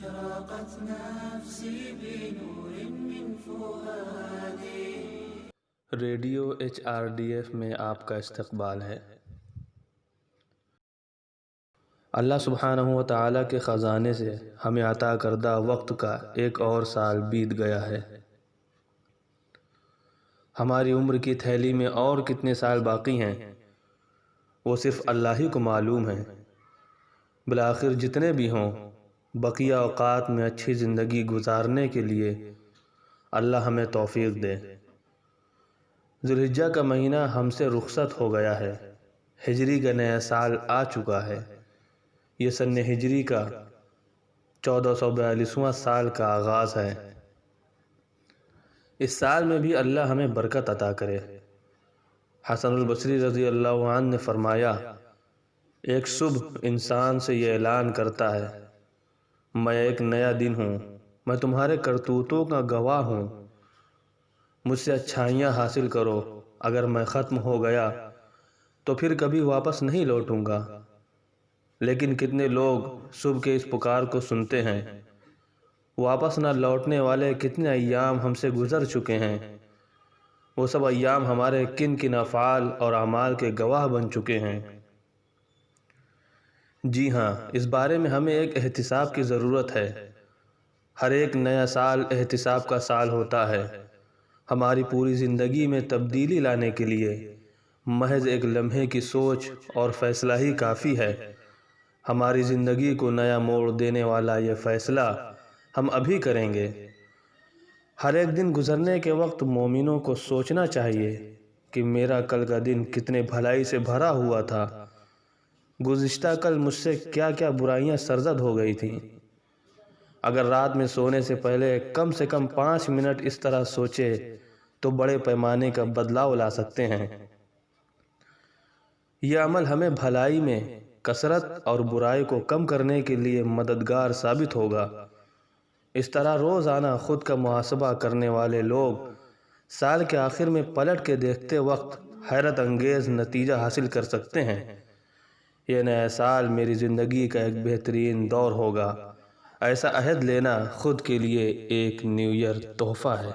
أشرقت نفسي بنور من فؤادي۔ Radio HRDF میں آپ کا استقبال ہے۔ اللہ سبحانہ و تعالیٰ کے خزانے سے ہمیں عطا کردہ وقت کا ایک اور سال بیت گیا ہے۔ ہماری عمر کی تھیلی میں اور کتنے سال باقی ہیں وہ صرف اللہ ہی کو معلوم ہے۔ بالآخر جتنے بھی ہوں، بقیہ اوقات میں اچھی زندگی گزارنے کے لیے اللہ ہمیں توفیق دے۔ ذوالحجہ کا مہینہ ہم سے رخصت ہو گیا ہے۔ ہجری کا نیا سال آ چکا ہے۔ یہ سن ہجری کا 1442واں سال کا آغاز ہے۔ اس سال میں بھی اللہ ہمیں برکت عطا کرے۔ حسن البصری رضی اللہ عنہ نے فرمایا، ایک صبح انسان سے یہ اعلان کرتا ہے، میں ایک نیا دن ہوں، میں تمہارے کرتوتوں کا گواہ ہوں، مجھ سے اچھائیاں حاصل کرو، اگر میں ختم ہو گیا تو پھر کبھی واپس نہیں لوٹوں گا۔ لیکن کتنے لوگ صبح کے اس پکار کو سنتے ہیں، واپس نہ لوٹنے والے کتنے ایام ہم سے گزر چکے ہیں، وہ سب ایام ہمارے کن کن افعال اور اعمال کے گواہ بن چکے ہیں۔ جی ہاں، اس بارے میں ہمیں ایک احتساب کی ضرورت ہے۔ ہر ایک نیا سال احتساب کا سال ہوتا ہے۔ ہماری پوری زندگی میں تبدیلی لانے کے لیے محض ایک لمحے کی سوچ اور فیصلہ ہی کافی ہے۔ ہماری زندگی کو نیا موڑ دینے والا یہ فیصلہ ہم ابھی کریں گے۔ ہر ایک دن گزرنے کے وقت مومنوں کو سوچنا چاہیے کہ میرا کل کا دن کتنے بھلائی سے بھرا ہوا تھا، گزشتہ کل مجھ سے کیا کیا برائیاں سرزد ہو گئی تھیں۔ اگر رات میں سونے سے پہلے کم سے کم 5 منٹ اس طرح سوچے تو بڑے پیمانے کا بدلاؤ لا سکتے ہیں۔ یہ عمل ہمیں بھلائی میں کثرت اور برائی کو کم کرنے کے لیے مددگار ثابت ہوگا۔ اس طرح روزانہ خود کا محاسبہ کرنے والے لوگ سال کے آخر میں پلٹ کے دیکھتے وقت حیرت انگیز نتیجہ حاصل کر سکتے ہیں۔ یہ نیا سال میری زندگی کا ایک بہترین دور ہوگا، ایسا عہد لینا خود کے لیے ایک نیو ایئر تحفہ ہے۔